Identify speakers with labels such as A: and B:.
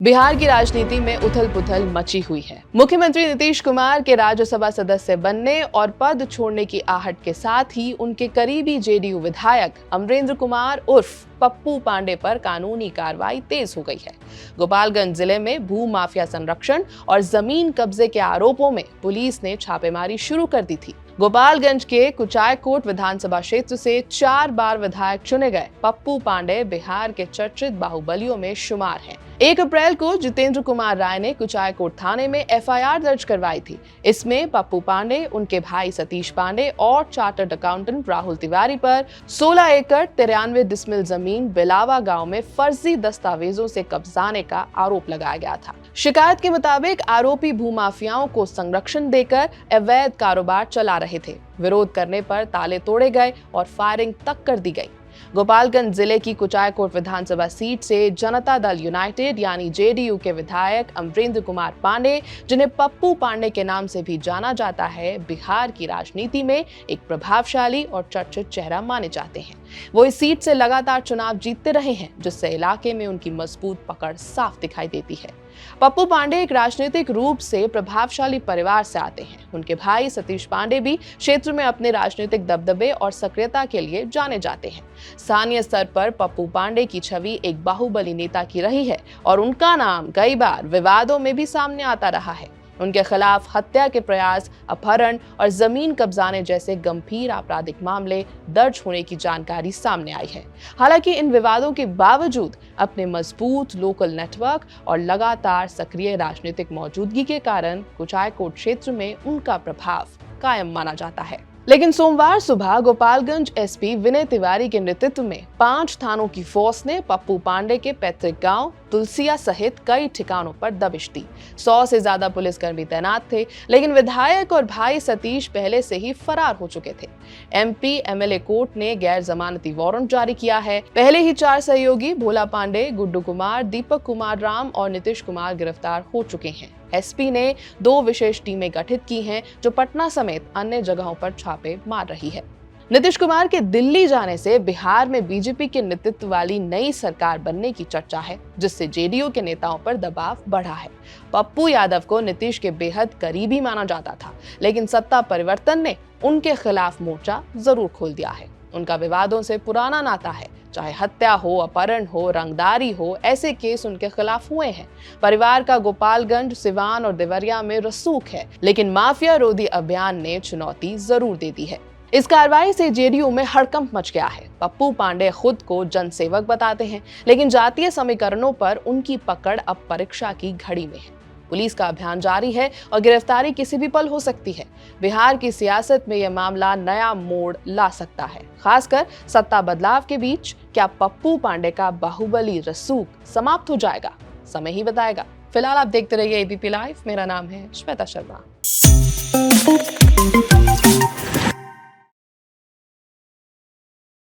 A: बिहार की राजनीति में उथल-पुथल मची हुई है। मुख्यमंत्री नीतीश कुमार के राज्यसभा सदस्य बनने और पद छोड़ने की आहट के साथ ही उनके करीबी जेडीयू विधायक अमरेंद्र कुमार उर्फ पप्पू पांडे पर कानूनी कार्रवाई तेज हो गई है। गोपालगंज जिले में भू माफिया संरक्षण और जमीन कब्जे के आरोपों में पुलिस ने छापेमारी शुरू कर दी थी। गोपालगंज के कुचायकोट विधानसभा क्षेत्र से 4 बार विधायक चुने गए पप्पू पांडे बिहार के चर्चित बाहुबलियों में शुमार हैं। 1 अप्रैल को जितेंद्र कुमार राय ने कुचायकोट थाने में एफआईआर दर्ज करवाई थी। इसमें पप्पू पांडे, उनके भाई सतीश पांडे और चार्टर्ड अकाउंटेंट राहुल तिवारी पर 16 एकड़ 93 डिसमिल जमीन बिलावा गांव में फर्जी दस्तावेजों से कब्जाने का आरोप लगाया गया था। शिकायत के मुताबिक आरोपी भूमाफियाओं को संरक्षण देकर अवैध कारोबार चला रहे थे। विरोध करने पर ताले तोड़े गए और फायरिंग तक कर दी गई। गोपालगंज जिले की कुचायकोट विधानसभा सीट से जनता दल यूनाइटेड यानी जेडीयू के विधायक अमरेंद्र कुमार पांडे, जिन्हें पप्पू पांडे के नाम से भी जाना जाता है, बिहार की राजनीति में एक प्रभावशाली और चर्चित चेहरा माने जाते हैं। वो इस सीट से लगातार चुनाव जीतते रहे हैं, जिससे इलाके में उनकी मजबूत पकड़ साफ दिखाई देती है। पप्पू पांडे एक राजनीतिक रूप से प्रभावशाली परिवार से आते हैं। उनके भाई सतीश पांडे भी क्षेत्र में अपने राजनीतिक दबदबे और सक्रियता के लिए जाने जाते हैं। स्थानीय स्तर पर पप्पू पांडे की छवि एक बाहुबली नेता की रही है और उनका नाम कई बार विवादों में भी सामने आता रहा है। उनके खिलाफ हत्या के प्रयास, अपहरण और जमीन कब्जाने जैसे गंभीर आपराधिक मामले दर्ज होने की जानकारी सामने आई है। हालांकि इन विवादों के बावजूद अपने मजबूत लोकल नेटवर्क और लगातार सक्रिय राजनीतिक मौजूदगी के कारण कुचायकोट क्षेत्र में उनका प्रभाव कायम माना जाता है। लेकिन सोमवार सुबह गोपालगंज एसपी विनय तिवारी के नेतृत्व में 5 थानों की फोर्स ने पप्पू पांडे के पैतृक गांव तुलसिया सहित कई ठिकानों पर दबिश दी। 100 से ज्यादा पुलिसकर्मी तैनात थे, लेकिन विधायक और भाई सतीश पहले से ही फरार हो चुके थे। एमपी एमएलए कोर्ट ने गैर जमानती वारंट जारी किया है। पहले ही 4 सहयोगी भोला पांडे, गुड्डू कुमार, दीपक कुमार राम और नीतीश कुमार गिरफ्तार हो चुके हैं। एसपी ने 2 विशेष टीमें गठित की हैं, जो पटना समेत अन्य जगहों पर छापे मार रही है। नीतीश कुमार के दिल्ली जाने से बिहार में बीजेपी के नेतृत्व वाली नई सरकार बनने की चर्चा है, जिससे जेडीयू के नेताओं पर दबाव बढ़ा है। पप्पू यादव को नीतीश के बेहद करीबी माना जाता था, लेकिन सत्ता परिवर्तन ने उनके खिलाफ मोर्चा जरूर खोल दिया है। उनका विवादों से पुराना नाता है। चाहे हत्या हो, अपहरण हो, रंगदारी हो, ऐसे केस उनके खिलाफ हुए हैं। परिवार का गोपालगंज, सिवान और देवरिया में रसूख है, लेकिन माफिया रोधी अभियान ने चुनौती जरूर दे दी है। इस कार्रवाई से जेडीयू में हड़कंप मच गया है। पप्पू पांडे खुद को जनसेवक बताते हैं, लेकिन जातीय समीकरणों पर उनकी पकड़ अब परीक्षा की घड़ी में है। पुलिस का अभियान जारी है और गिरफ्तारी किसी भी पल हो सकती है। बिहार की सियासत में यह मामला नया मोड़ ला सकता है, खासकर सत्ता बदलाव के बीच। क्या पप्पू पांडे का बाहुबली रसूख समाप्त हो जाएगा? समय ही बताएगा। फिलहाल आप देखते रहिए एबीपी लाइव। मेरा नाम है श्वेता शर्मा।